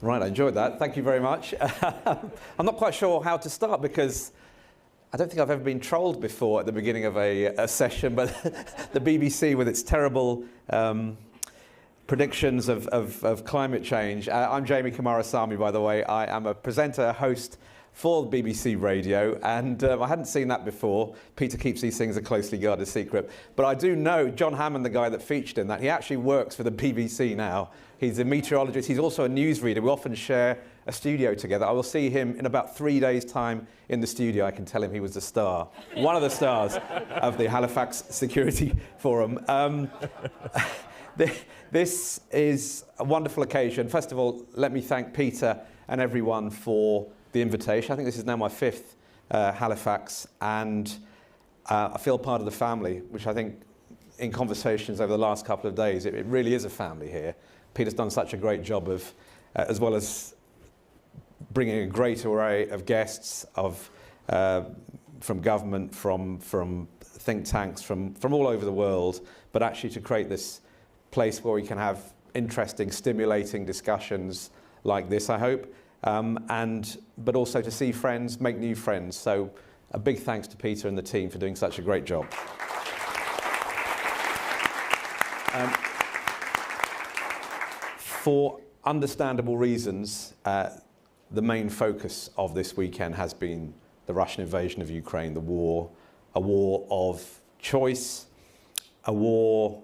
Right, I enjoyed that. Thank you very much. I'm not quite sure how to start because I don't think I've ever been trolled before at the beginning of a session, but the BBC with its terrible predictions of climate change. I'm Jamie Coomarasamy, by the way. I am a presenter, host for the BBC Radio, and I hadn't seen that before. Peter keeps these things a closely guarded secret. But I do know John Hammond, the guy that featured in that, he actually works for the BBC now. He's a meteorologist. He's also a newsreader. We often share a studio together. I will see him in about 3 days' time in the studio. I can tell him he was the star, one of the stars of the Halifax Security Forum. This is a wonderful occasion. First of all, let me thank Peter and everyone for the invitation. I think this is now my 5th Halifax, and I feel part of the family, which I think in conversations over the last couple of days, it really is a family here. Peter's done such a great job of, as well as bringing a great array of guests from government, from think tanks, from all over the world, but actually to create this place where we can have interesting, stimulating discussions like this, I hope. But also to see friends, make new friends. So a big thanks to Peter and the team for doing such a great job. For understandable reasons, the main focus of this weekend has been the Russian invasion of Ukraine, the war, a war of choice, a war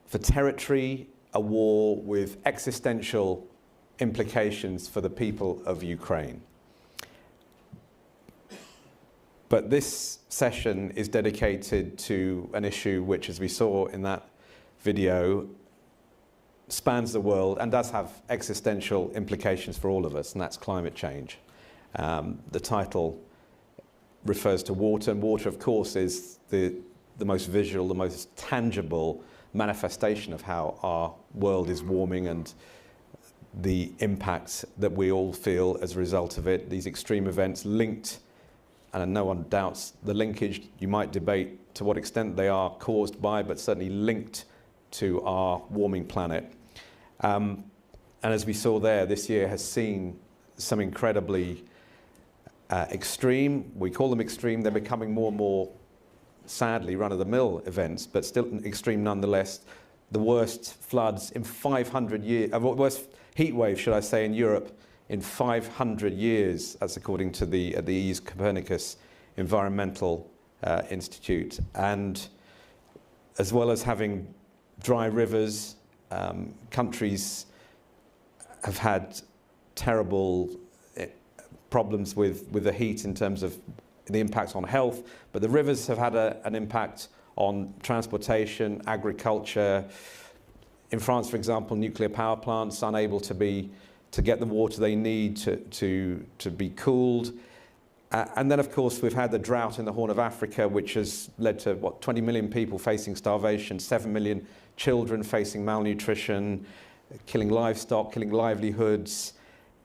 for territory, a war with existential implications for the people of Ukraine. But this session is dedicated to an issue which, as we saw in that video, spans the world and does have existential implications for all of us, and that's climate change. The title refers to water, and water, of course, is the most visual, the most tangible manifestation of how our world is warming and the impacts that we all feel as a result of it. These extreme events linked, and no one doubts the linkage. You might debate to what extent they are caused by, but certainly linked to our warming planet. And as we saw there, this year has seen some incredibly extreme, we call them extreme, they're becoming more and more, sadly, run-of-the-mill events, but still extreme nonetheless. The worst floods in 500 years, worst heat wave, should I say, in Europe in 500 years. That's according to the EU's Copernicus Environmental Institute. And as well as having dry rivers, countries have had terrible problems with the heat in terms of the impact on health, but the rivers have had an impact on transportation, agriculture. In France, for example, nuclear power plants unable to get the water they need to be cooled. And then, of course, we've had the drought in the Horn of Africa, which has led to, 20 million people facing starvation, 7 million children facing malnutrition, killing livestock, killing livelihoods,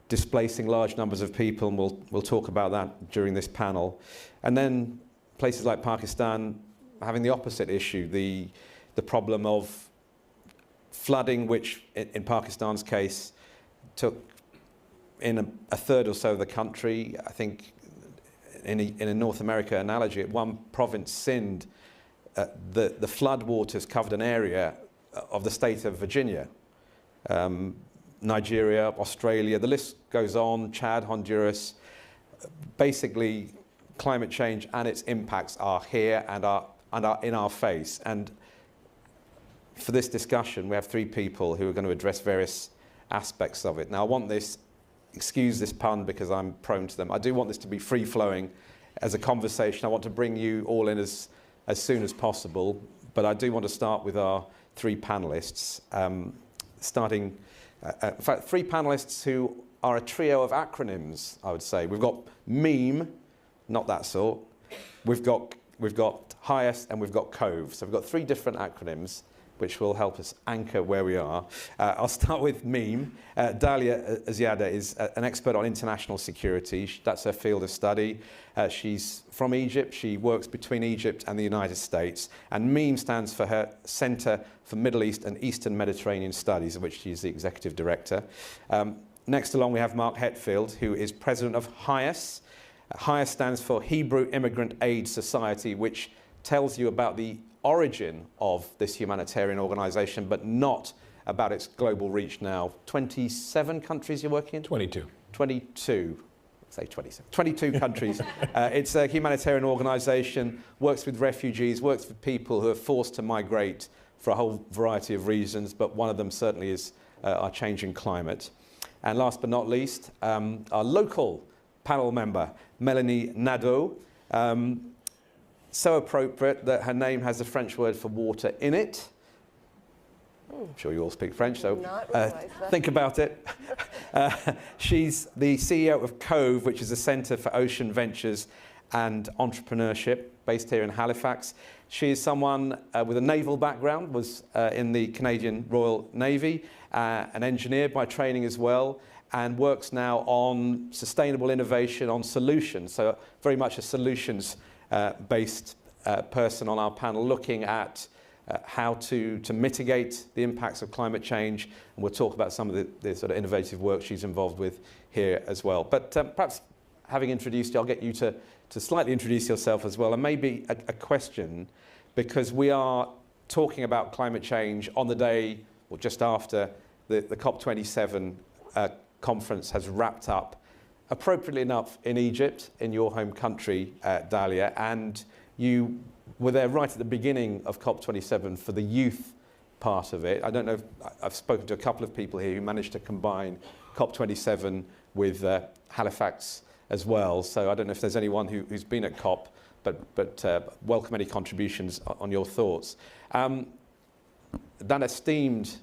displacing large numbers of people, and we'll talk about that during this panel. And then places like Pakistan having the opposite issue, the problem of flooding, which in Pakistan's case took in a third or so of the country. I think in a North America analogy, at one province, Sindh, the flood waters covered an area of the state of Virginia. Nigeria, Australia, the list goes on, Chad, Honduras. Basically, climate change and its impacts are here and are in our face. And for this discussion, we have 3 people who are going to address various aspects of it. Now, I want this, excuse this pun because I'm prone to them, I do want this to be free-flowing as a conversation. I want to bring you all in as soon as possible, but I do want to start with our 3 panelists, starting, in fact, 3 panelists who are a trio of acronyms, I would say. We've got MEME, not that sort. We've got HIAS, and we've got COVE. So we've got 3 different acronyms. which will help us anchor where we are. I'll start with meme. Dalia Siada is an expert on international security. That's her field of study. She's from Egypt. She works between Egypt and the United States. And meme stands for her Center for Middle East and Eastern Mediterranean Studies, of which she's the executive director. Next along, we have Mark Hetfield, who is president of HIAS. HIAS stands for Hebrew Immigrant Aid Society, which tells you about the origin of this humanitarian organisation, but not about its global reach now. 27 countries you're working in? 22. 22. Say 27. 22 countries. It's a humanitarian organisation, works with refugees, works with people who are forced to migrate for a whole variety of reasons, but one of them certainly is our changing climate. And last but not least, our local panel member, Melanie Nadeau. So appropriate that her name has the French word for water in it. I'm sure you all speak French, so think about it. She's the CEO of COVE, which is a Centre for Ocean Ventures and Entrepreneurship based here in Halifax. She is someone with a naval background, was in the Canadian Royal Navy, an engineer by training as well, and works now on sustainable innovation, on solutions. So very much a solutions based person on our panel, looking at how to mitigate the impacts of climate change, and we'll talk about some of the sort of innovative work she's involved with here as well. But perhaps having introduced you, I'll get you to slightly introduce yourself as well, and maybe a question, because we are talking about climate change on the day, or just after, the COP27 conference has wrapped up, appropriately enough, in Egypt, in your home country, Dalia, and you were there right at the beginning of COP27 for the youth part of it. I don't know if I've spoken to a couple of people here who managed to combine COP27 with Halifax as well, so I don't know if there's anyone who's been at COP, but welcome any contributions on your thoughts. That esteemed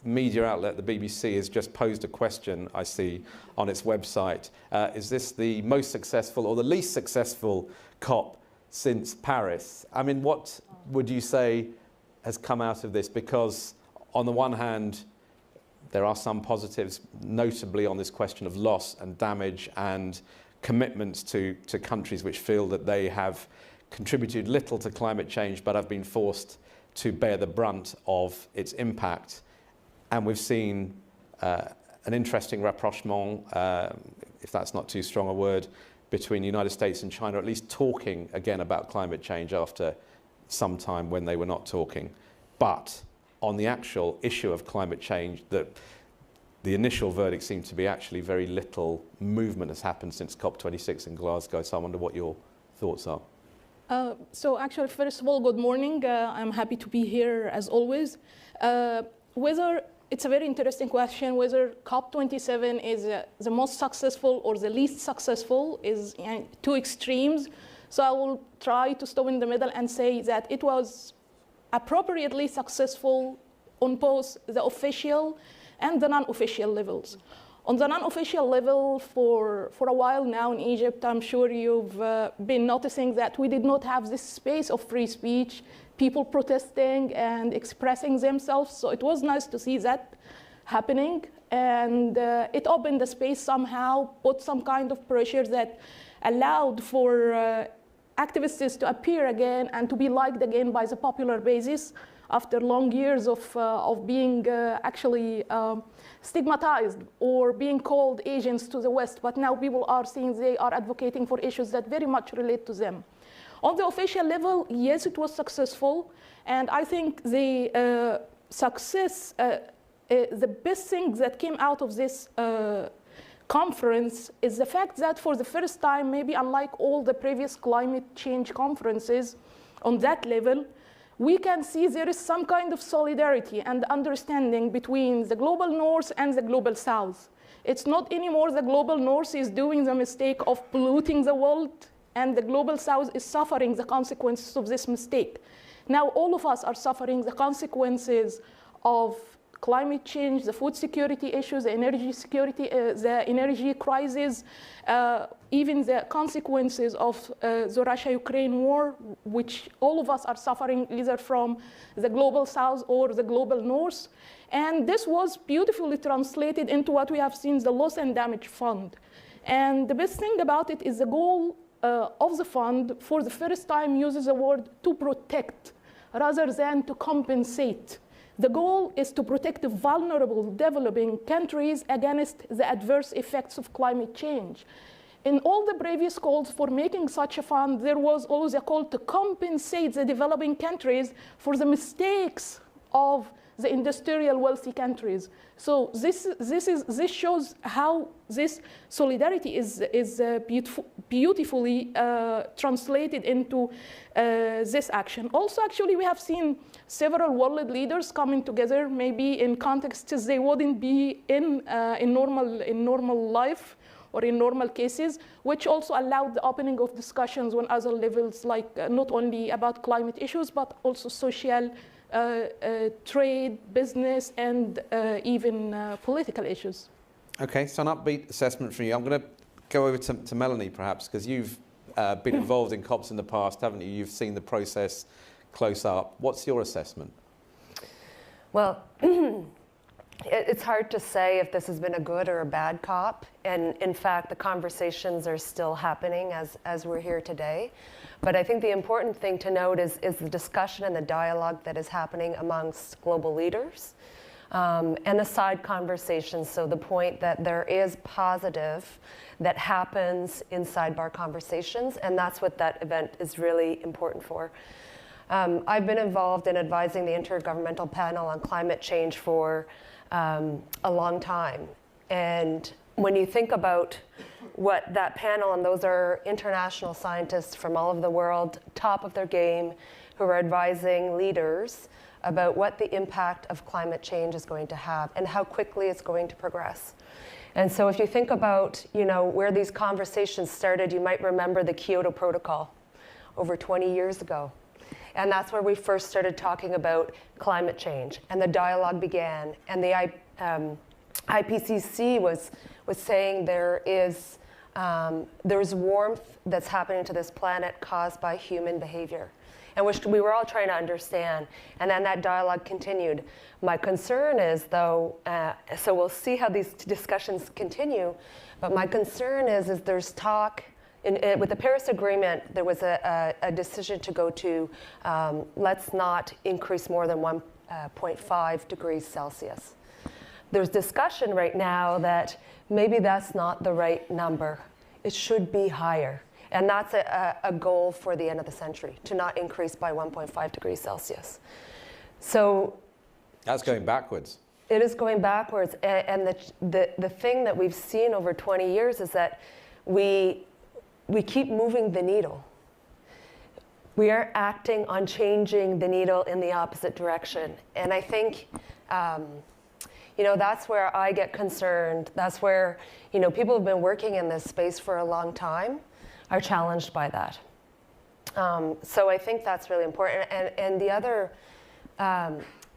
media outlet, the BBC, has just posed a question, I see, on its website. Is this the most successful or the least successful COP since Paris? I mean, what would you say has come out of this? Because on the one hand, there are some positives, notably on this question of loss and damage and commitments to countries which feel that they have contributed little to climate change but have been forced to bear the brunt of its impact. And we've seen an interesting rapprochement, if that's not too strong a word, between the United States and China, at least talking again about climate change after some time when they were not talking. But on the actual issue of climate change, the initial verdict seemed to be actually very little movement has happened since COP26 in Glasgow. So I wonder what your thoughts are. So actually, first of all, good morning. I'm happy to be here as always. It's a very interesting question, whether COP27 is the most successful or the least successful is two extremes. So I will try to stop in the middle and say that it was appropriately successful on both the official and the non-official levels. On the non-official level, for a while now in Egypt, I'm sure you've been noticing that we did not have this space of free speech, people protesting and expressing themselves. So it was nice to see that happening. And it opened the space somehow, put some kind of pressure that allowed for activists to appear again and to be liked again by the popular basis after long years of being actually stigmatized or being called agents to the West. But now people are seeing they are advocating for issues that very much relate to them. On the official level, yes, it was successful. And I think the success, the best thing that came out of this conference is the fact that for the first time, maybe unlike all the previous climate change conferences on that level, we can see there is some kind of solidarity and understanding between the global north and the global south. It's not anymore the global north is doing the mistake of polluting the world and the global south is suffering the consequences of this mistake. Now all of us are suffering the consequences of climate change, the food security issues, the energy security, the energy crisis, even the consequences of the Russia-Ukraine war, which all of us are suffering either from the global south or the global north. And this was beautifully translated into what we have seen, the loss and damage fund. And the best thing about it is the goal of the fund, for the first time, uses the word to protect rather than to compensate. The goal is to protect the vulnerable developing countries against the adverse effects of climate change. In all the previous calls for making such a fund, there was always a call to compensate the developing countries for the mistakes of the industrial wealthy countries. So this shows how this solidarity is beautifully translated into this action. Also, actually, we have seen several world leaders coming together, maybe in contexts they wouldn't be in normal life or in normal cases, which also allowed the opening of discussions on other levels, like not only about climate issues, but also social, trade, business, and even political issues. Okay, so an upbeat assessment from you. I'm going to go over to Melanie, perhaps, because you've been involved in COPs in the past, haven't you? You've seen the process close up. What's your assessment? Well, it's hard to say if this has been a good or a bad COP. And in fact, the conversations are still happening as we're here today. But I think the important thing to note is the discussion and the dialogue that is happening amongst global leaders and the side conversations. So the point that there is positive that happens in sidebar conversations, and that's what that event is really important for. I've been involved in advising the Intergovernmental Panel on Climate Change for a long time. And when you think about what that panel, and those are international scientists from all over the world, top of their game, who are advising leaders about what the impact of climate change is going to have and how quickly it's going to progress. And so if you think about, where these conversations started, you might remember the Kyoto Protocol over 20 years ago. And that's where we first started talking about climate change, and the dialogue began. And the IPCC was saying there's warmth that's happening to this planet caused by human behavior, and which we were all trying to understand. And then that dialogue continued. My concern is, though, so we'll see how these discussions continue, but my concern is there's talk. With the Paris Agreement, there was a decision to go to let's not increase more than 1.5 degrees Celsius. There's discussion right now that maybe that's not the right number. It should be higher. And that's a goal for the end of the century, to not increase by 1.5 degrees Celsius. So that's going backwards. It is going backwards. And the thing that we've seen over 20 years is that we keep moving the needle. We are acting on changing the needle in the opposite direction. And I think, that's where I get concerned. That's where, people who've been working in this space for a long time are challenged by that. So I think that's really important. And the other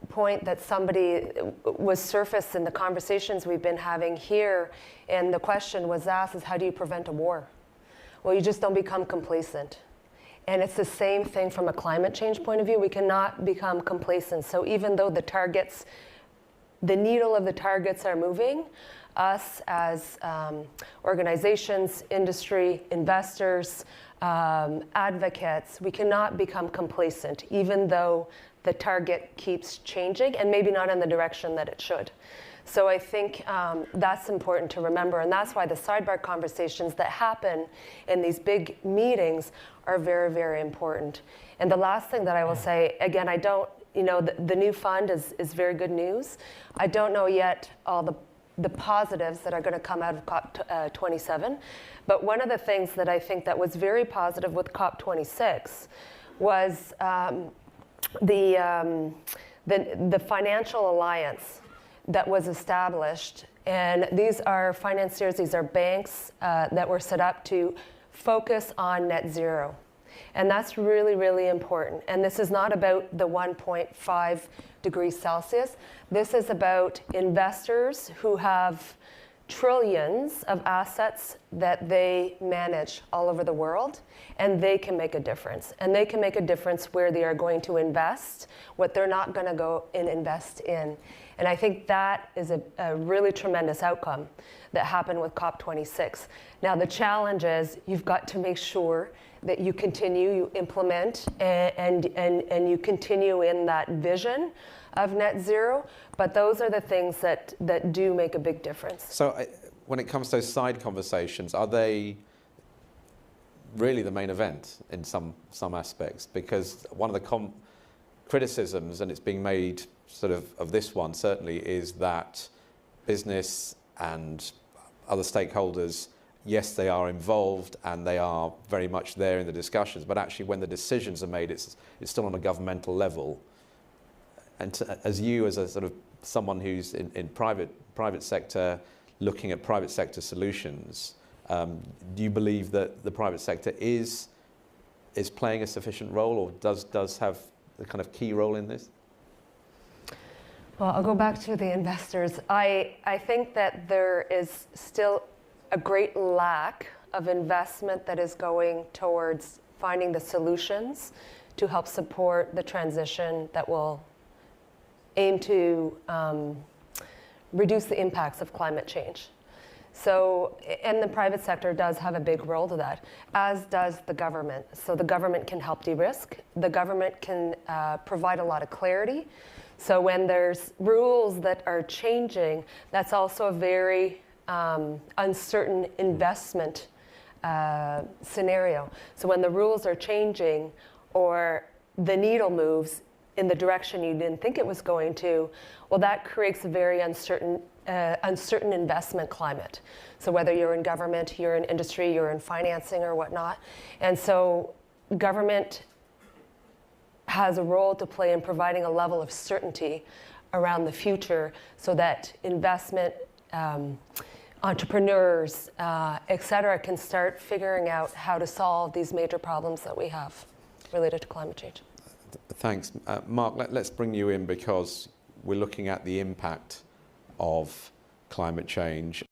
point that somebody was surfaced in the conversations we've been having here, and the question was asked, is how do you prevent a war? Well, you just don't become complacent. And it's the same thing from a climate change point of view. We cannot become complacent. So even though the needle of the targets are moving, us as organizations, industry, investors, advocates, we cannot become complacent, even though the target keeps changing, and maybe not in the direction that it should. So I think that's important to remember, and that's why the sidebar conversations that happen in these big meetings are very, very important. And the last thing that I will say, again, I don't, the new fund is very good news. I don't know yet all the positives that are going to come out of COP27, but one of the things that I think that was very positive with COP26 was the financial alliance that was established. And these are financiers, these are banks that were set up to focus on net zero. And that's really, really important. And this is not about the 1.5 degrees Celsius. This is about investors who have trillions of assets that they manage all over the world, and they can make a difference. And they can make a difference where they are going to invest, what they're not going to go and invest in. And I think that is a really tremendous outcome that happened with COP26. Now the challenge is you've got to make sure that you continue, you implement, and you continue in that vision of net zero, but those are the things that do make a big difference. So when it comes to those side conversations, are they really the main event in some aspects? Because one of the criticisms, and it's being made sort of this one certainly, is that business and other stakeholders, yes, they are involved and they are very much there in the discussions, but actually when the decisions are made, it's still on a governmental level. And as you, as a sort of someone who's in private sector, looking at private sector solutions, do you believe that the private sector is playing a sufficient role, or does have the kind of key role in this? Well, I'll go back to the investors. I think that there is still a great lack of investment that is going towards finding the solutions to help support the transition that will aim to reduce the impacts of climate change. So, and the private sector does have a big role to that, as does the government. So the government can help de-risk. The government can provide a lot of clarity. So when there's rules that are changing, that's also a very uncertain investment scenario. So when the rules are changing or the needle moves in the direction you didn't think it was going to, well, that creates a very uncertain investment climate. So whether you're in government, you're in industry, you're in financing or whatnot. And so government has a role to play in providing a level of certainty around the future so that investment, entrepreneurs, et cetera, can start figuring out how to solve these major problems that we have related to climate change. Thanks. Mark, let's bring you in because we're looking at the impact of climate change.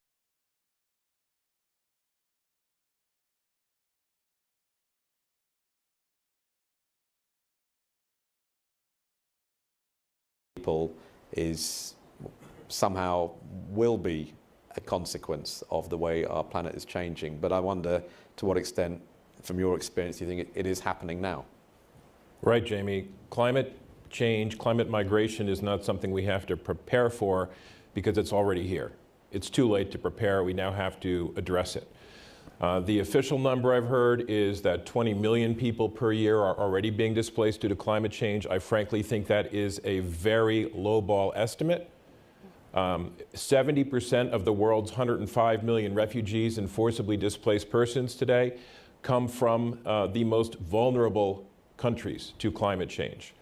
People is somehow will be a consequence of the way our planet is changing. But I wonder to what extent, from your experience, do you think it is happening now? Right, Jamie. Climate change, climate migration is not something we have to prepare for because it's already here. It's too late to prepare. We now have to address it. The official number I've heard is that 20 million people per year are already being displaced due to climate change. I frankly think that is a very lowball estimate. 70% of the world's 105 million refugees and forcibly displaced persons today come from the most vulnerable countries to climate change.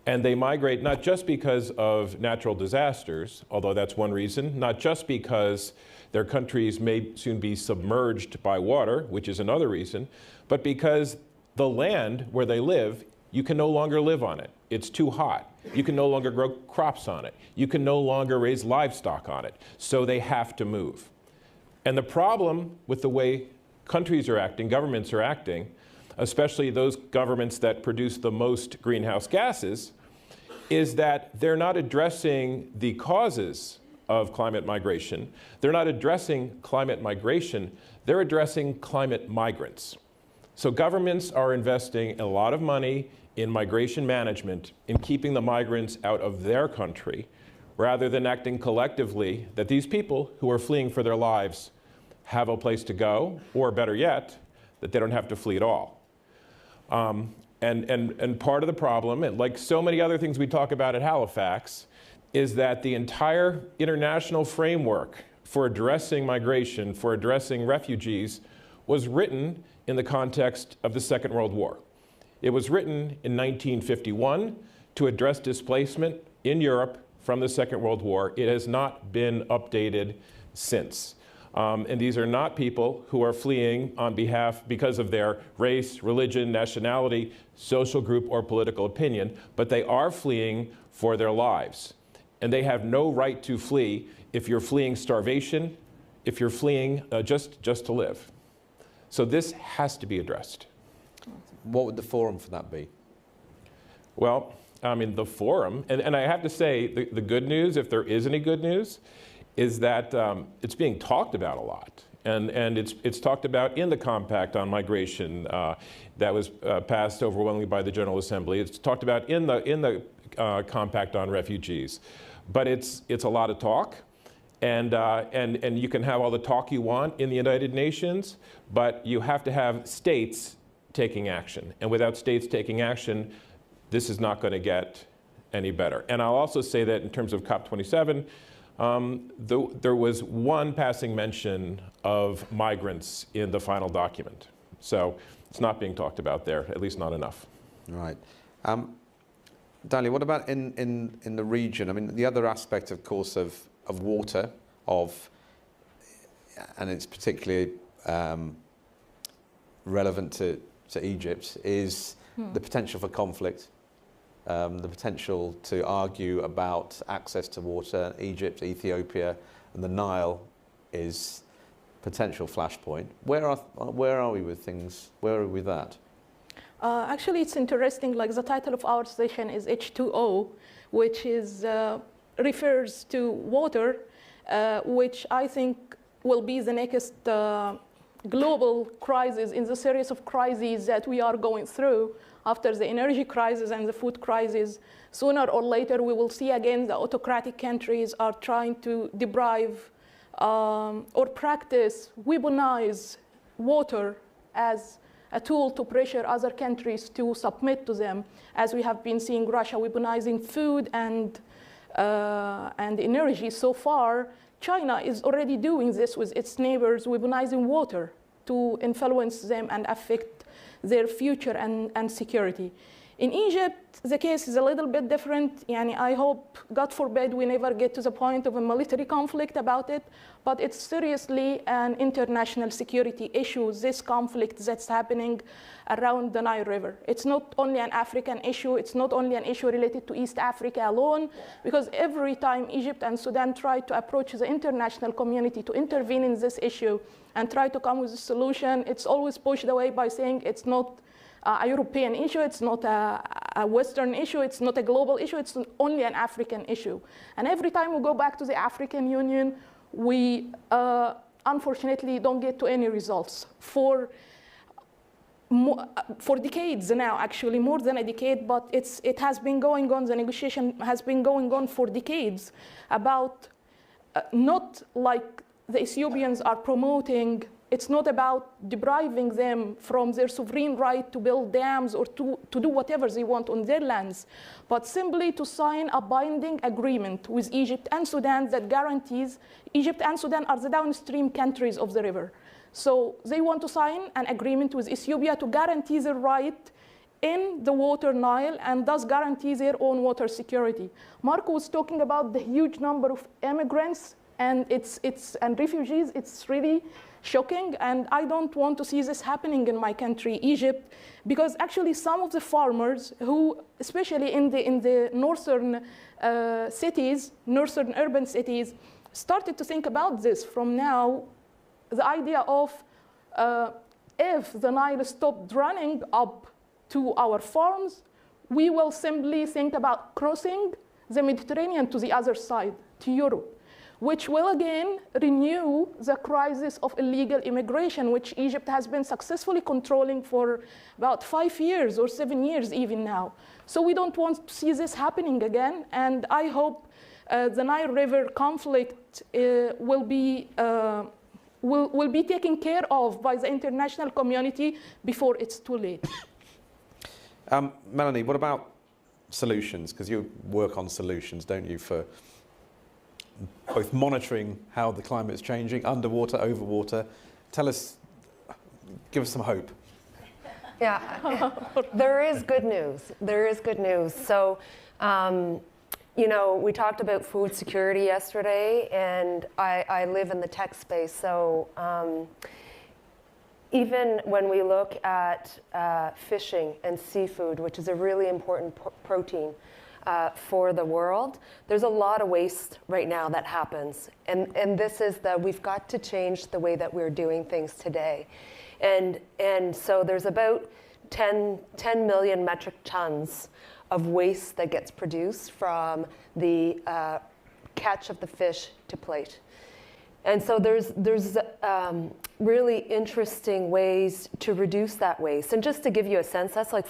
And they migrate not just because of natural disasters, although that's one reason, not just because their countries may soon be submerged by water, which is another reason, but because the land where they live, you can no longer live on it. It's too hot. You can no longer grow crops on it. You can no longer raise livestock on it. So they have to move. And the problem with the way countries are acting, governments are acting, especially those governments that produce the most greenhouse gases, is that they're not addressing the causes of climate migration. They're not addressing climate migration, they're addressing climate migrants. So governments are investing a lot of money in migration management, in keeping the migrants out of their country, rather than acting collectively that these people who are fleeing for their lives have a place to go, or better yet, that they don't have to flee at all. And part of the problem, and like so many other things we talk about at Halifax, is that the entire international framework for addressing migration, for addressing refugees, was written in the context of the Second World War. It was written in 1951 to address displacement in Europe from the Second World War. It has not been updated since. And these are not people who are fleeing on behalf because of their race, religion, nationality, social group, or political opinion, but they are fleeing for their lives. And they have no right to flee if you're fleeing starvation, if you're fleeing just to live. So this has to be addressed. What would the forum for that be? Well, I mean, the forum, and I have to say, the good news, if there is any good news, is that it's being talked about a lot. And it's talked about in the Compact on Migration that was passed overwhelmingly by the General Assembly. It's talked about in the Compact on Refugees. But it's a lot of talk. And you can have all the talk you want in the United Nations, but you have to have states taking action. And without states taking action, this is not going to get any better. And I'll also say that in terms of COP27, there was one passing mention of migrants in the final document. So it's not being talked about there, at least not enough. Right. Dalia, what about in the region? I mean, the other aspect, of course, of water, and it's particularly relevant to Egypt, is the potential for conflict, the potential to argue about access to water. Egypt, Ethiopia, and the Nile is potential flashpoint. Where are we with things? Where are we with that? Actually, it's interesting. Like, the title of our session is H2O, which is refers to water, which I think will be the next global crisis in the series of crises that we are going through after the energy crisis and the food crisis. Sooner or later, we will see again the autocratic countries are trying to deprive or practice, weaponize water as a tool to pressure other countries to submit to them, as we have been seeing Russia weaponizing food and energy. So far, China is already doing this with its neighbors, weaponizing water to influence them and affect their future and security. In Egypt, the case is a little bit different. I hope, God forbid, we never get to the point of a military conflict about it, but it's seriously an international security issue, this conflict that's happening around the Nile River. It's not only an African issue, it's not only an issue related to East Africa alone, because every time Egypt and Sudan try to approach the international community to intervene in this issue and try to come with a solution, it's always pushed away by saying it's not a European issue, it's not a Western issue, it's not a global issue, it's only an African issue. And every time we go back to the African Union, we unfortunately don't get to any results. For decades now, actually, more than a decade, but it has been going on, the negotiation has been going on for decades about not like the Ethiopians are promoting. It's not about depriving them from their sovereign right to build dams or to do whatever they want on their lands, but simply to sign a binding agreement with Egypt and Sudan that guarantees Egypt and Sudan are the downstream countries of the river. So they want to sign an agreement with Ethiopia to guarantee their right in the water Nile and thus guarantee their own water security. Marco was talking about the huge number of immigrants and refugees. It's really shocking, and I don't want to see this happening in my country, Egypt, because actually some of the farmers who, especially in the northern cities, northern urban cities, started to think about this from now. The idea of if the Nile stopped running up to our farms, we will simply think about crossing the Mediterranean to the other side, to Europe, which will again renew the crisis of illegal immigration, which Egypt has been successfully controlling for about 5 years or 7 years even now. So we don't want to see this happening again, and I hope the Nile River conflict will be taken care of by the international community before it's too late. Melanie, what about solutions? Because you work on solutions, don't you, for both monitoring how the climate is changing, underwater, overwater. Tell us, give us some hope. Yeah, there is good news. There is good news. So you know, we talked about food security yesterday, and I live in the tech space, so even when we look at fishing and seafood, which is a really important protein for the world, there's a lot of waste right now that happens. And this is we've got to change the way that we're doing things today. And so there's about 10 million metric tons of waste that gets produced from the catch of the fish to plate. And so there's really interesting ways to reduce that waste. And just to give you a sense, that's like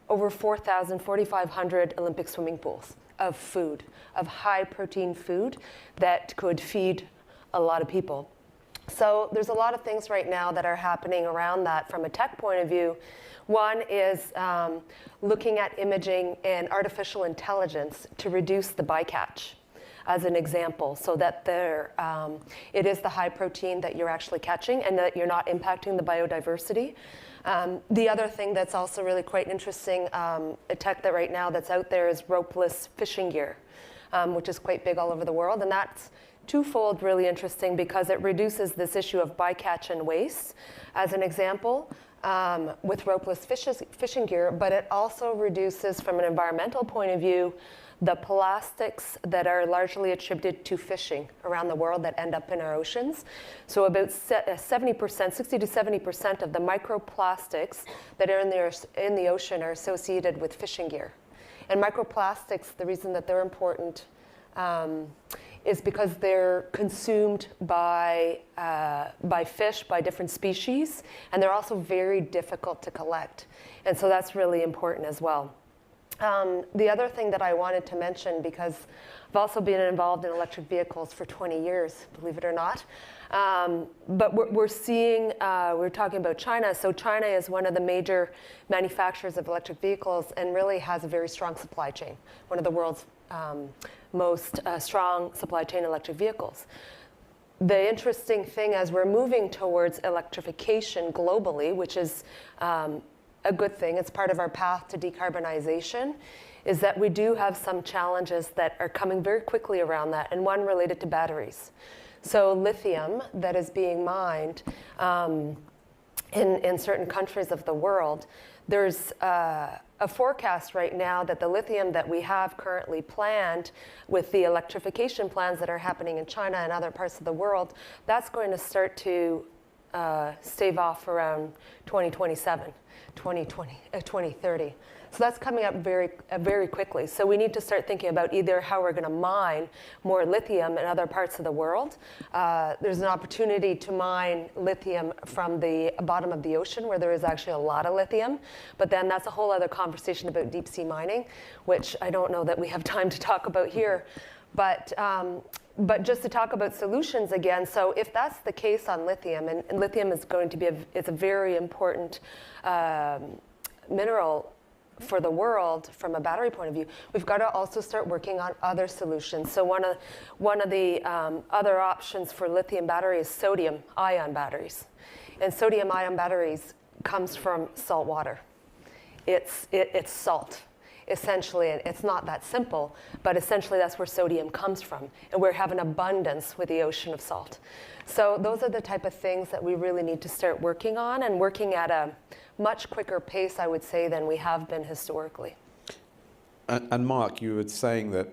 over 4,500 Olympic swimming pools of food, of high protein food that could feed a lot of people. So there's a lot of things right now that are happening around that from a tech point of view. One is looking at imaging and artificial intelligence to reduce the bycatch, as an example, so that it is the high protein that you're actually catching and that you're not impacting the biodiversity. The other thing that's also really quite interesting, a tech that right now that's out there is ropeless fishing gear, which is quite big all over the world. And that's twofold really interesting because it reduces this issue of bycatch and waste, as an example, with ropeless fishing gear, but it also reduces, from an environmental point of view, the plastics that are largely attributed to fishing around the world that end up in our oceans. So about 70%, 60 to 70% of the microplastics that are in the ocean are associated with fishing gear. And microplastics, the reason that they're important is because they're consumed by fish, by different species, and they're also very difficult to collect. And so that's really important as well. The other thing that I wanted to mention, because I've also been involved in electric vehicles for 20 years, believe it or not, but we're seeing, we're talking about China, so China is one of the major manufacturers of electric vehicles and really has a very strong supply chain, one of the world's most strong supply chain electric vehicles. The interesting thing as we're moving towards electrification globally, which is a good thing, it's part of our path to decarbonization, is that we do have some challenges that are coming very quickly around that, and one related to batteries. So lithium that is being mined in certain countries of the world, there's a forecast right now that the lithium that we have currently planned with the electrification plans that are happening in China and other parts of the world, that's going to start to stave off around 2027, 2030. So that's coming up very quickly. So we need to start thinking about either how we're going to mine more lithium in other parts of the world. There's an opportunity to mine lithium from the bottom of the ocean where there is actually a lot of lithium. But then that's a whole other conversation about deep sea mining, which I don't know that we have time to talk about here. But just to talk about solutions again, so if that's the case on lithium, and lithium is going to be it's a very important mineral for the world from a battery point of view, we've got to also start working on other solutions. So one of the other options for lithium battery is sodium-ion batteries. And sodium-ion batteries comes from salt water. It's salt, essentially, and it's not that simple, but essentially that's where sodium comes from. And we have an abundance with the ocean of salt. So those are the type of things that we really need to start working on, and working at a much quicker pace, I would say, than we have been historically. And Mark, you were saying that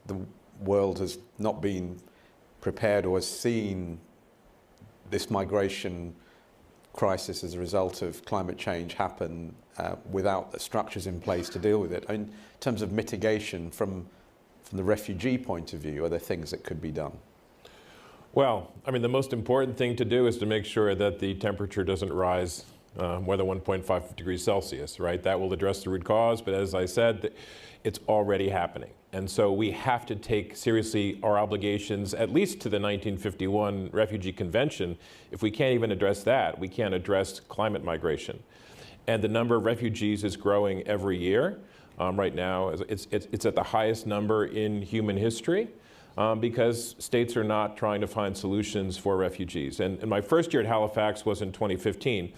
the world has not been prepared or has seen this migration crisis as a result of climate change happen without the structures in place to deal with it. I mean, in terms of mitigation from the refugee point of view, are there things that could be done? Well, I mean, the most important thing to do is to make sure that the temperature doesn't rise more than 1.5 degrees Celsius, right? That will address the root cause, but as I said, it's already happening. And so we have to take seriously our obligations, at least to the 1951 Refugee Convention. If we can't even address that, we can't address climate migration. And the number of refugees is growing every year. Right now, it's at the highest number in human history. Because states are not trying to find solutions for refugees. And my first year at Halifax was in 2015,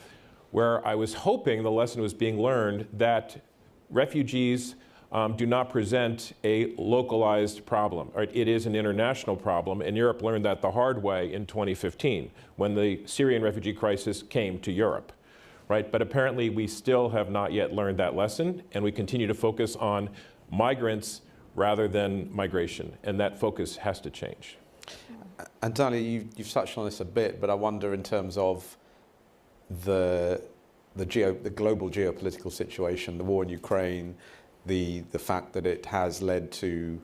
where I was hoping the lesson was being learned that refugees do not present a localized problem. Right? It is an international problem, and Europe learned that the hard way in 2015 when the Syrian refugee crisis came to Europe. Right? But apparently we still have not yet learned that lesson, and we continue to focus on migrants rather than migration, and that focus has to change. And Dalia, you've touched on this a bit, but I wonder in terms of the global geopolitical situation, the war in Ukraine, the fact that it has led to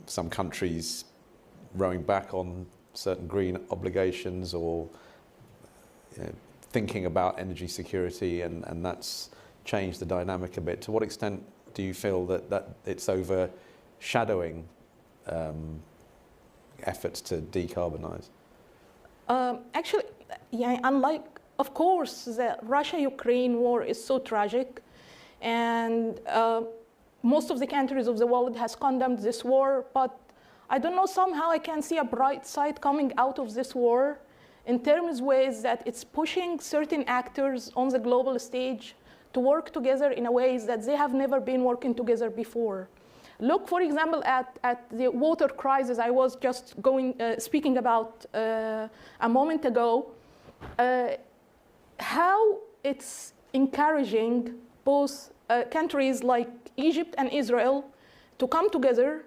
some countries rowing back on certain green obligations or thinking about energy security, and that's changed the dynamic a bit. To what extent do you feel that it's overshadowing efforts to decarbonize? Actually, yeah, unlike, of course, the Russia-Ukraine war is so tragic, and most of the countries of the world has condemned this war, but I don't know, somehow I can see a bright side coming out of this war in terms ways that it's pushing certain actors on the global stage to work together in a ways that they have never been working together before. Look, for example, at the water crisis I was just speaking about a moment ago, how it's encouraging both countries like Egypt and Israel to come together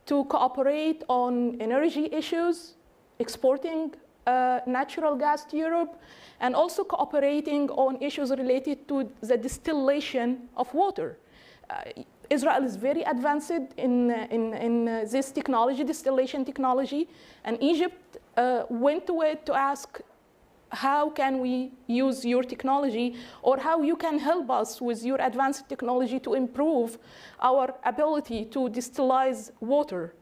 to cooperate on energy issues, exporting natural gas to Europe, and also cooperating on issues related to the distillation of water. Israel is very advanced in this technology, distillation technology, and Egypt went to it to ask, how can we use your technology, or how you can help us with your advanced technology to improve our ability to distillize water.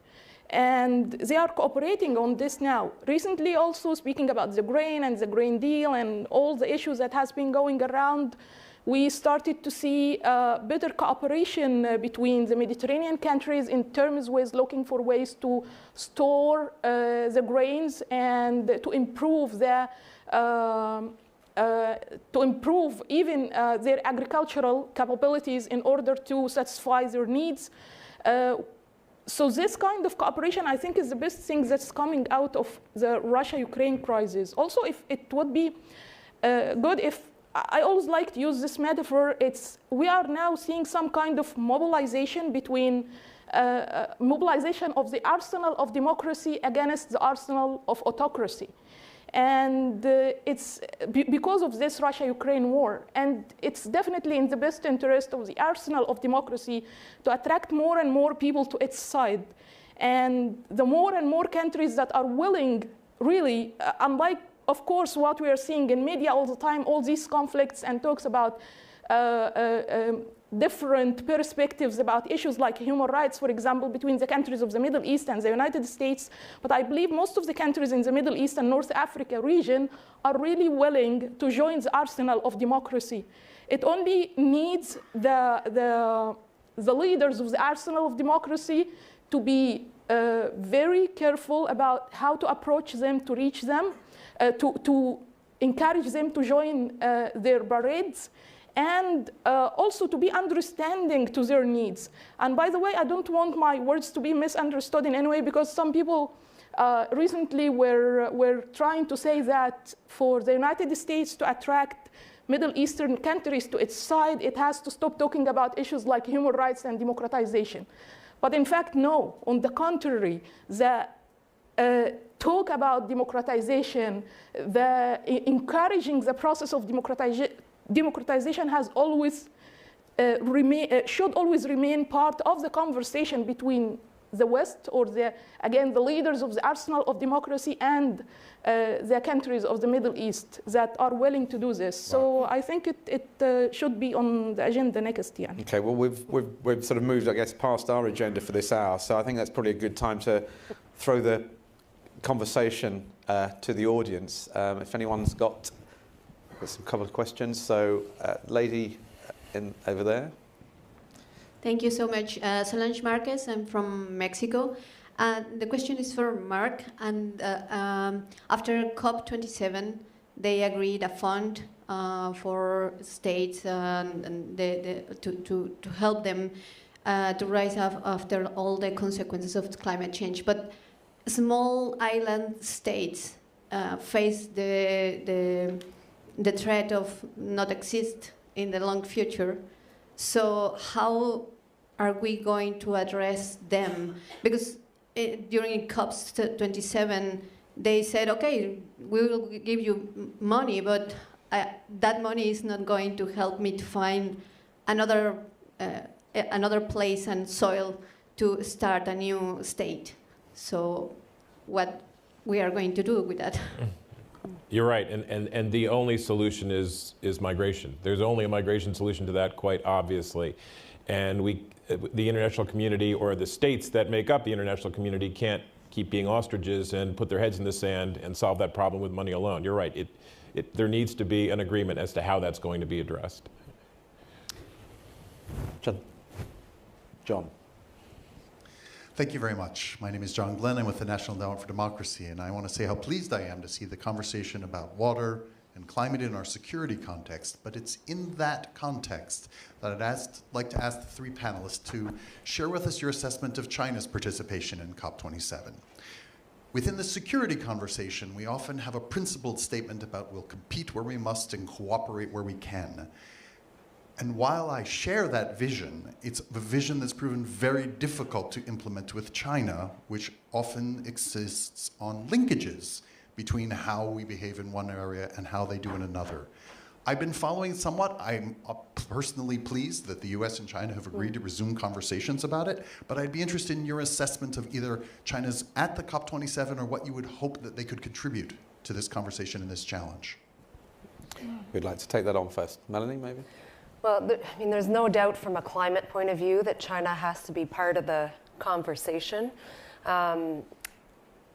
And they are cooperating on this now. Recently also, speaking about the grain and the grain deal and all the issues that has been going around, we started to see better cooperation between the Mediterranean countries in terms with looking for ways to store the grains and to improve even their agricultural capabilities in order to satisfy their needs. So this kind of cooperation, I think, is the best thing that's coming out of the Russia-Ukraine crisis. Also, if it would be good if, I always like to use this metaphor, we are now seeing some kind of mobilization between mobilization of the arsenal of democracy against the arsenal of autocracy. And it's because of this Russia-Ukraine war. And it's definitely in the best interest of the arsenal of democracy to attract more and more people to its side. And the more and more countries that are willing, really, unlike, of course, what we are seeing in media all the time, all these conflicts and talks about different perspectives about issues like human rights, for example, between the countries of the Middle East and the United States. But I believe most of the countries in the Middle East and North Africa region are really willing to join the arsenal of democracy. It only needs the leaders of the arsenal of democracy to be very careful about how to approach them, to reach them, to encourage them to join their parades, and also to be understanding to their needs. And by the way, I don't want my words to be misunderstood in any way, because some people recently were trying to say that for the United States to attract Middle Eastern countries to its side, it has to stop talking about issues like human rights and democratization. But in fact, no. On the contrary, the talk about democratization, encouraging the process of democratization has always should always remain part of the conversation between the West, or the leaders of the arsenal of democracy, and the countries of the Middle East that are willing to do this. Right. So I think it should be on the agenda next year. Okay, well, we've sort of moved, I guess, past our agenda for this hour, so I think that's probably a good time to throw the conversation to the audience. If anyone's got some couple of questions. So, lady over there. Thank you so much. Solange Marquez, I'm from Mexico. The question is for Mark. And after COP27, they agreed a fund for states to help them to rise up after all the consequences of climate change. But small island states face the threat of not exist in the long future. So how are we going to address them? Because during COP27, they said, okay, we will give you money, but that money is not going to help me to find another place and soil to start a new state. So what we are going to do with that? You're right, and the only solution is migration. There's only a migration solution to that, quite obviously. And the international community, or the states that make up the international community, can't keep being ostriches and put their heads in the sand and solve that problem with money alone. You're right, there needs to be an agreement as to how that's going to be addressed. John. Thank you very much. My name is John Glenn. I'm with the National Endowment for Democracy, and I want to say how pleased I am to see the conversation about water and climate in our security context. But it's in that context that I'd like to ask the three panelists to share with us your assessment of China's participation in COP27. Within the security conversation, we often have a principled statement about we'll compete where we must and cooperate where we can. And while I share that vision, it's a vision that's proven very difficult to implement with China, which often exists on linkages between how we behave in one area and how they do in another. I've been following somewhat. I'm personally pleased that the US and China have agreed to resume conversations about it, but I'd be interested in your assessment of either China's at the COP27 or what you would hope that they could contribute to this conversation and this challenge. We'd like to take that on first. Melanie, maybe? Well, I mean, there's no doubt from a climate point of view that China has to be part of the conversation. You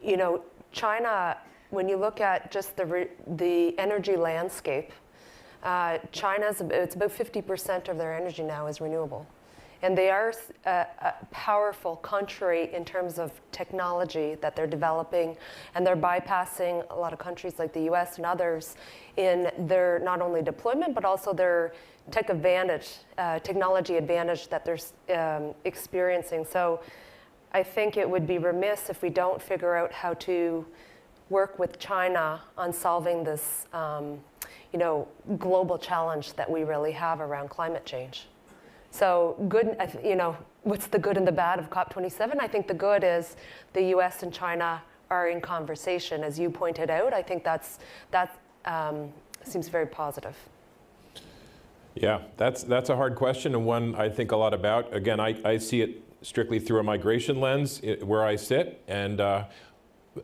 know, China, when you look at just the energy landscape, it's about 50% of their energy now is renewable. And they are a powerful country in terms of technology that they're developing, and they're bypassing a lot of countries like the US and others in their not only deployment, but also their technology advantage that they're experiencing. So I think it would be remiss if we don't figure out how to work with China on solving this global challenge that we really have around climate change. So good, what's the good and the bad of COP27? I think the good is the US and China are in conversation, as you pointed out. I think that seems very positive. Yeah, that's a hard question, and one I think a lot about. Again, I see it strictly through a migration lens where I sit, and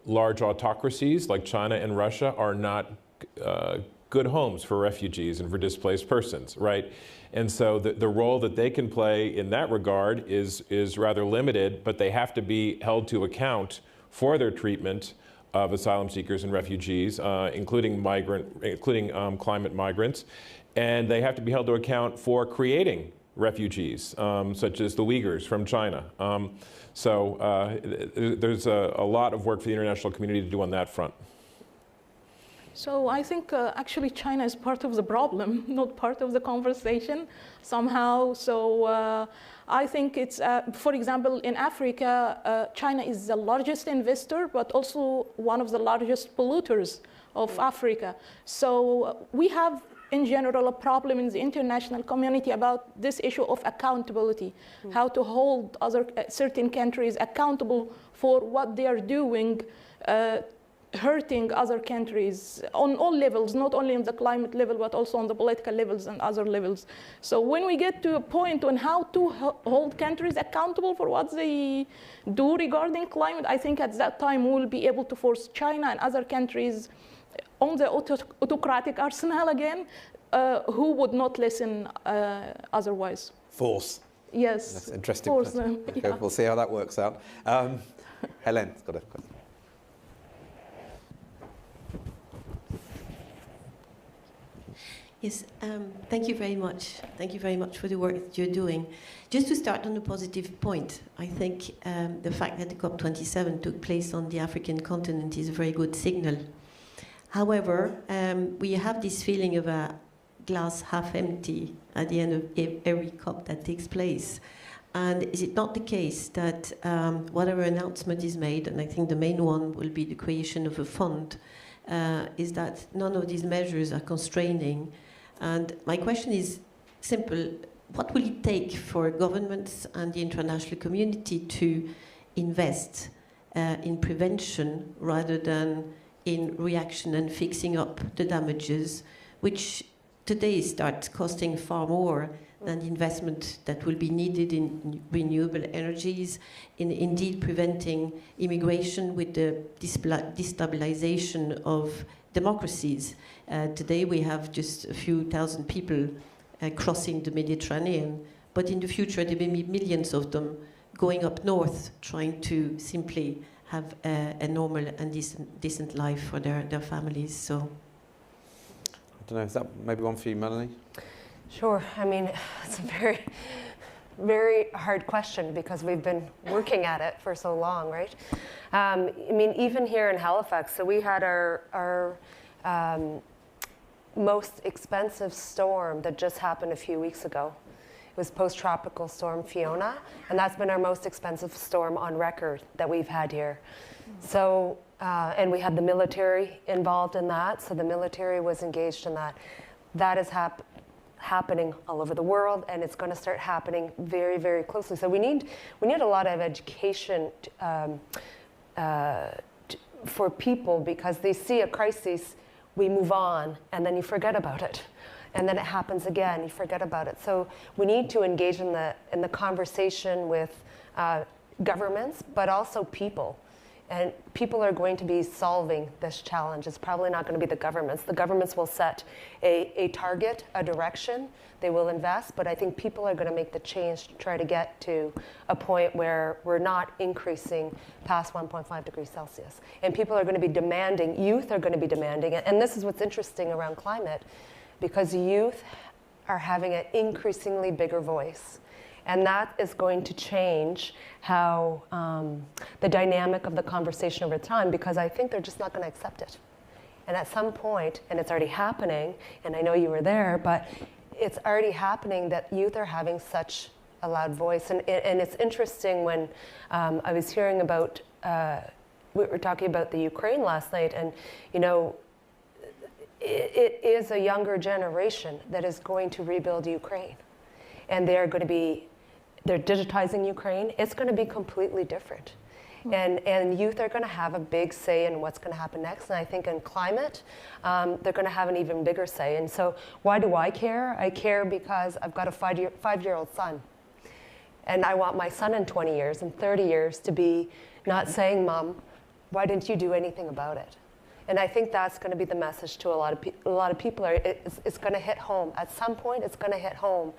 large autocracies like China and Russia are not good homes for refugees and for displaced persons, right? And so the role that they can play in that regard is rather limited, but they have to be held to account for their treatment of asylum seekers and refugees, including climate migrants. And they have to be held to account for creating refugees, such as the Uyghurs from China. There's a lot of work for the international community to do on that front. So I think actually China is part of the problem, not part of the conversation somehow. So I think it's, for example, in Africa, China is the largest investor, but also one of the largest polluters of Africa. So we have, in general, a problem in the international community about this issue of accountability, how to hold certain countries accountable for what they are doing, hurting other countries on all levels, not only on the climate level, but also on the political levels and other levels. So when we get to a point on how to hold countries accountable for what they do regarding climate, I think at that time we'll be able to force China and other countries on the autocratic arsenal again, who would not listen otherwise. Force. Yes. That's interesting. Force them. Okay, Yeah. we'll see how that works out. Helene's got a question. Yes, thank you very much. Thank you very much for the work that you're doing. Just to start on a positive point, I think the fact that the COP27 took place on the African continent is a very good signal. However, we have this feeling of a glass half empty at the end of every COP that takes place. And is it not the case that whatever announcement is made, and I think the main one will be the creation of a fund, is that none of these measures are constraining? And my question is simple. What will it take for governments and the international community to invest in prevention rather than in reaction and fixing up the damages, which today starts costing far more than the investment that will be needed in renewable energies, in indeed preventing immigration with the destabilization of democracies. Today we have just a few thousand people crossing the Mediterranean, but in the future there will be millions of them going up north, trying to simply have a normal and decent life for their families. So, I don't know, is that maybe one for you, Melanie? Sure. I mean, it's a very, very hard question because we've been working at it for so long, right? I mean, even here in Halifax, so we had our most expensive storm that just happened a few weeks ago. It was post-tropical storm Fiona, and that's been our most expensive storm on record that we've had here. So, and we had the military involved in that, so the military was engaged in that. That is happening all over the world, and it's going to start happening very, very closely. So we need a lot of education for people, because they see a crisis, we move on, and then you forget about it. And then it happens again, you forget about it. So we need to engage in the conversation with governments, but also people. And people are going to be solving this challenge. It's probably not going to be the governments. The governments will set a target, a direction. They will invest, but I think people are going to make the change to try to get to a point where we're not increasing past 1.5 degrees Celsius. And people are going to be demanding, youth are going to be demanding it. And this is what's interesting around climate, because youth are having an increasingly bigger voice. And that is going to change how the dynamic of the conversation over time, because I think they're just not going to accept it. And at some point, and it's already happening, and I know you were there, but it's already happening that youth are having such a loud voice. And it's interesting when I was hearing about, we were talking about the Ukraine last night, and you know, it is a younger generation that is going to rebuild Ukraine. And they're digitizing Ukraine. It's going to be completely different. And youth are going to have a big say in what's going to happen next. And I think in climate, they're going to have an even bigger say. And so why do I care? I care because I've got a five-year-old son. And I want my son in 20 years and 30 years to be not saying, Mom, why didn't you do anything about it? And I think that's going to be the message to a lot of people. It's going to hit home. At some point, it's going to hit home.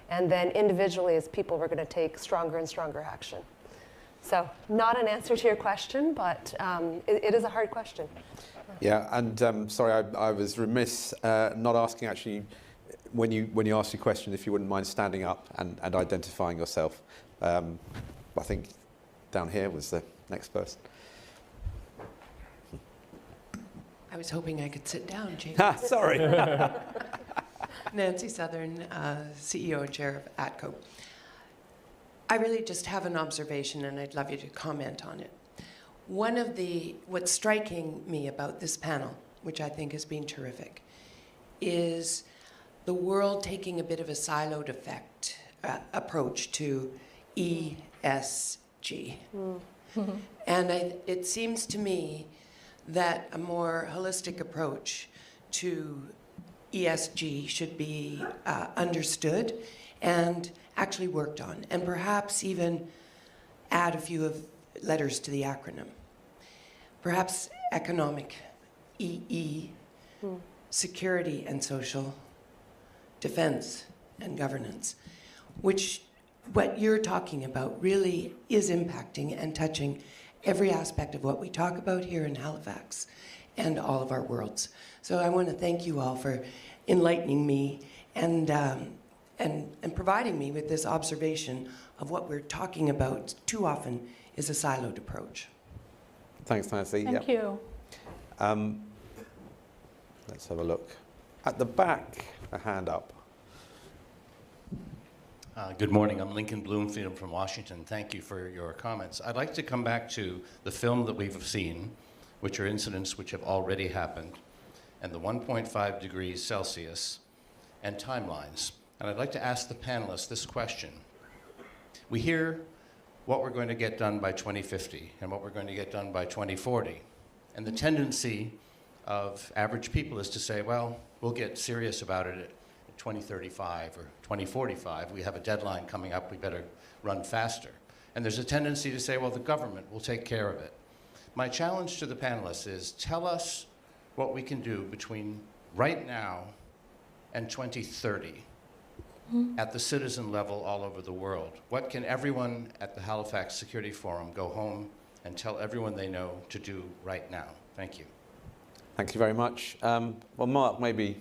And then individually, as people, we're going to take stronger and stronger action. So not an answer to your question, but it is a hard question. Yeah, and sorry, I was remiss not asking actually, when you asked your question, if you wouldn't mind standing up and identifying yourself. I think down here was the next person. I was hoping I could sit down, Jamie. Sorry. Nancy Southern, CEO and Chair of ATCO. I really just have an observation, and I'd love you to comment on it. What's striking me about this panel, which I think has been terrific, is the world taking a bit of a siloed approach to ESG. And it seems to me that a more holistic approach to ESG should be understood and actually worked on, and perhaps even add a few of letters to the acronym. Perhaps economic, EE, security and social, defense and governance, which what you're talking about really is impacting and touching every aspect of what we talk about here in Halifax and all of our worlds. So I want to thank you all for enlightening me and providing me with this observation of what we're talking about too often is a siloed approach. Thanks, Nancy. Thank you. Let's have a look. At the back, a hand up. Good morning. I'm Lincoln Bloomfield from Washington. Thank you for your comments. I'd like to come back to the film that we've seen, which are incidents which have already happened, and the 1.5 degrees Celsius and timelines. And I'd like to ask the panelists this question. We hear what we're going to get done by 2050 and what we're going to get done by 2040. And the tendency of average people is to say, well, we'll get serious about it at 2035 or 2045. We have a deadline coming up, we better run faster. And there's a tendency to say, well, the government will take care of it. My challenge to the panelists is, tell us what we can do between right now and 2030 at the citizen level all over the world. What can everyone at the Halifax Security Forum go home and tell everyone they know to do right now? Thank you. Thank you very much. Well, Mark, maybe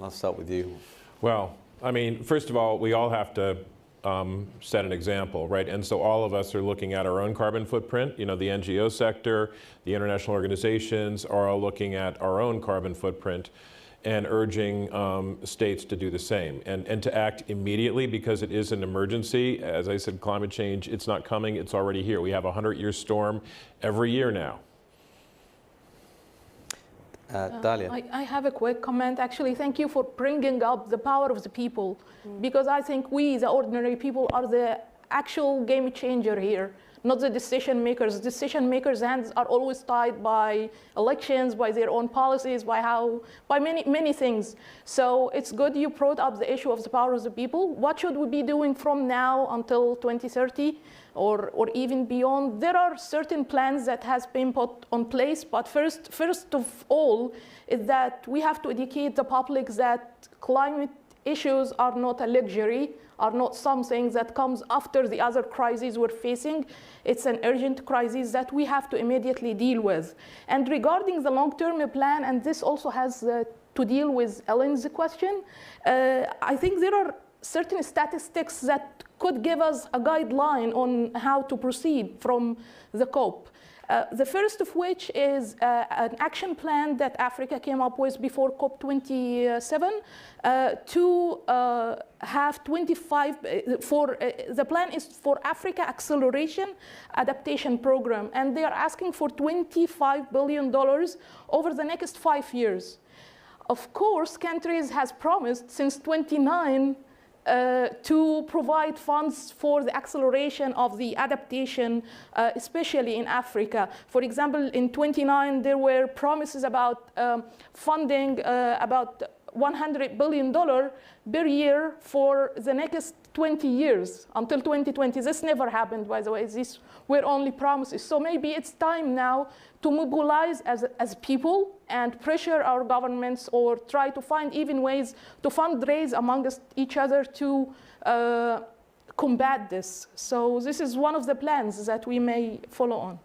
I'll start with you. Well, I mean, first of all, we all have to set an example, right? And so all of us are looking at our own carbon footprint. You know, the NGO sector, the international organizations are all looking at our own carbon footprint and urging states to do the same and to act immediately, because it is an emergency. As I said, climate change, it's not coming, it's already here. We have a 100-year storm every year now. Dalia. I have a quick comment. Actually, thank you for bringing up the power of the people, because I think we, the ordinary people, are the actual game changer here, not the decision makers. Decision makers' hands are always tied by elections, by their own policies, by many things. So it's good you brought up the issue of the power of the people. What should we be doing from now until 2030? Or even beyond? There are certain plans that has been put on place, but first of all is that we have to educate the public that climate issues are not a luxury, are not something that comes after the other crises we're facing. It's an urgent crisis that we have to immediately deal with. And regarding the long-term plan, and this also has to deal with Ellen's question, I think there are certain statistics that could give us a guideline on how to proceed from the COP. The first of which is an action plan that Africa came up with before COP27 to have 25, the plan is for Africa Acceleration Adaptation Program, and they are asking for $25 billion over the next 5 years. Of course, countries has promised since 29 to provide funds for the acceleration of the adaptation, especially in Africa. For example, in 29, there were promises about funding about $100 billion per year for the next 20 years, until 2020. This never happened, by the way. These were only promises. So maybe it's time now to mobilize as people and pressure our governments, or try to find even ways to fundraise amongst each other to combat this. So this is one of the plans that we may follow on.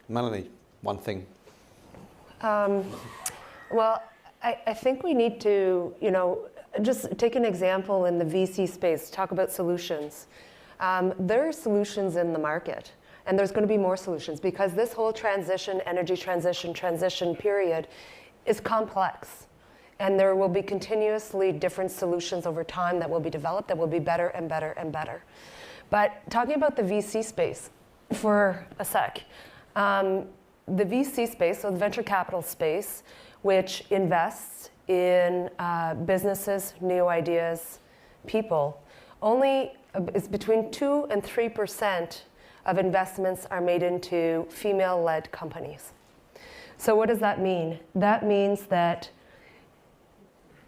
Melanie, one thing. Well, I think we need to, just take an example in the VC space, talk about solutions. There are solutions in the market, and there's going to be more solutions, because this whole energy transition period is complex. And there will be continuously different solutions over time that will be developed that will be better and better and better. But talking about the VC space for a sec, the VC space, so the venture capital space, which invests in businesses, new ideas, people, only is between 2 and 3% of investments are made into female-led companies. So what does that mean? That means that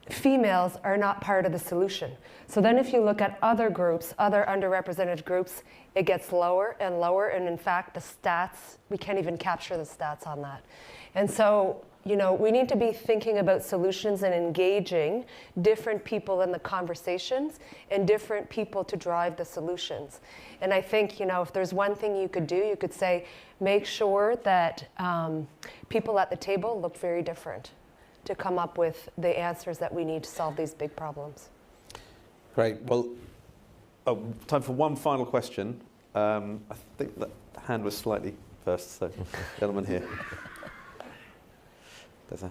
females are not part of the solution. So then if you look at other groups, other underrepresented groups, it gets lower and lower, and in fact, the stats, we can't even capture the stats on that. And so, we need to be thinking about solutions and engaging different people in the conversations and different people to drive the solutions. And I think, if there's one thing you could do, you could say, make sure that people at the table look very different to come up with the answers that we need to solve these big problems. Great. Well, time for one final question. I think that the hand was slightly first, so gentleman here. There's a...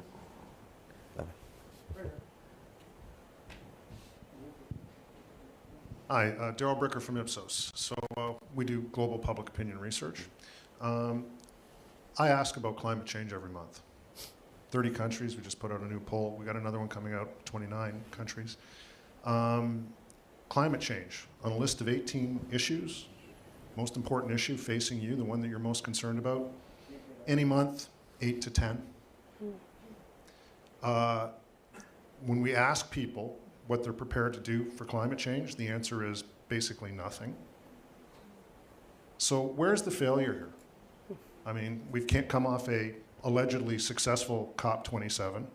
Hi, Daryl Bricker from Ipsos. So we do global public opinion research. I ask about climate change every month. 30 countries, we just put out a new poll. We got another one coming out, 29 countries. Climate change, on a list of 18 issues, most important issue facing you, the one that you're most concerned about, any month, 8 to 10. When we ask people what they're prepared to do for climate change, the answer is basically nothing. So where's the failure here? I mean, we can't come off a allegedly successful COP27.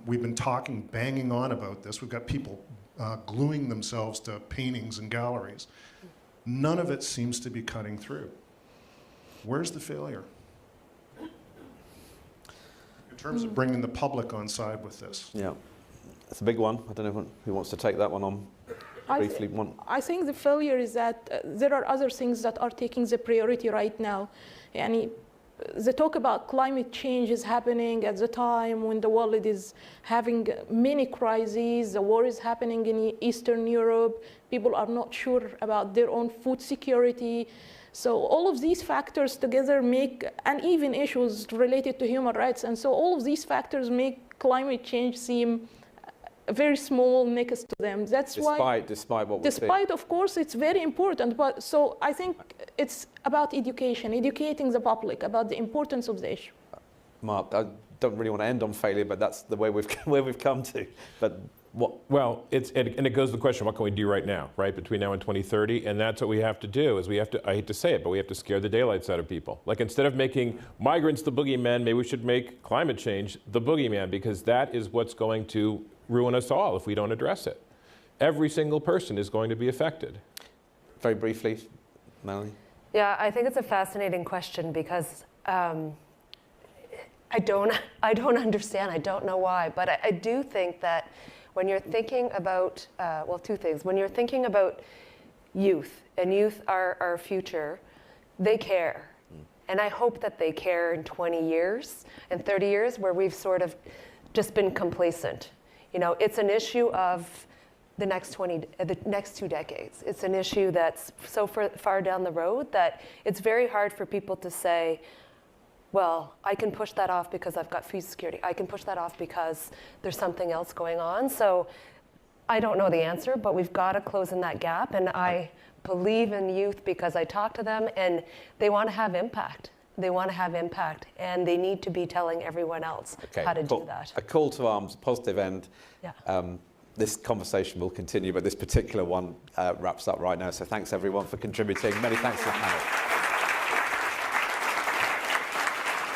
We've been talking, banging on about this. We've got people gluing themselves to paintings and galleries. None of it seems to be cutting through. Where's the failure? In terms of bringing the public on side with this. Yeah, it's a big one. I don't know who wants to take that one on briefly. I think the failure is that there are other things that are taking the priority right now. Yani, the talk about climate change is happening at the time when the world is having many crises. The war is happening in Eastern Europe. People are not sure about their own food security. So all of these factors together make, and even issues related to human rights, and so all of these factors make climate change seem very small next to them. That's why, despite what we're seeing. Despite, of course, it's very important. But so I think it's about education, educating the public about the importance of the issue. Mark, I don't really want to end on failure, but that's the way we've come to. But what? Well, and it goes to the question, what can we do right now, right, between now and 2030? And that's what we have to do, is we have to, I hate to say it, but we have to scare the daylights out of people. Like, instead of making migrants the boogeyman, maybe we should make climate change the boogeyman, because that is what's going to ruin us all if we don't address it. Every single person is going to be affected. Very briefly, Melanie? Yeah, I think it's a fascinating question because I don't understand. I don't know why, but I do think that when you're thinking about, well, two things. When you're thinking about youth, and youth are our future, they care. And I hope that they care in 20 years and 30 years where we've sort of just been complacent. You know, it's an issue of the next 2 decades. It's an issue that's so far down the road that it's very hard for people to say, well, I can push that off because I've got food security. I can push that off because there's something else going on. So I don't know the answer, but we've got to close in that gap. And I believe in youth because I talk to them and they want to have impact. They want to have impact, and they need to be telling everyone else how to do that. A call to arms, positive end. Yeah. This conversation will continue, but this particular one wraps up right now. So thanks everyone for contributing. Many thanks to the panel.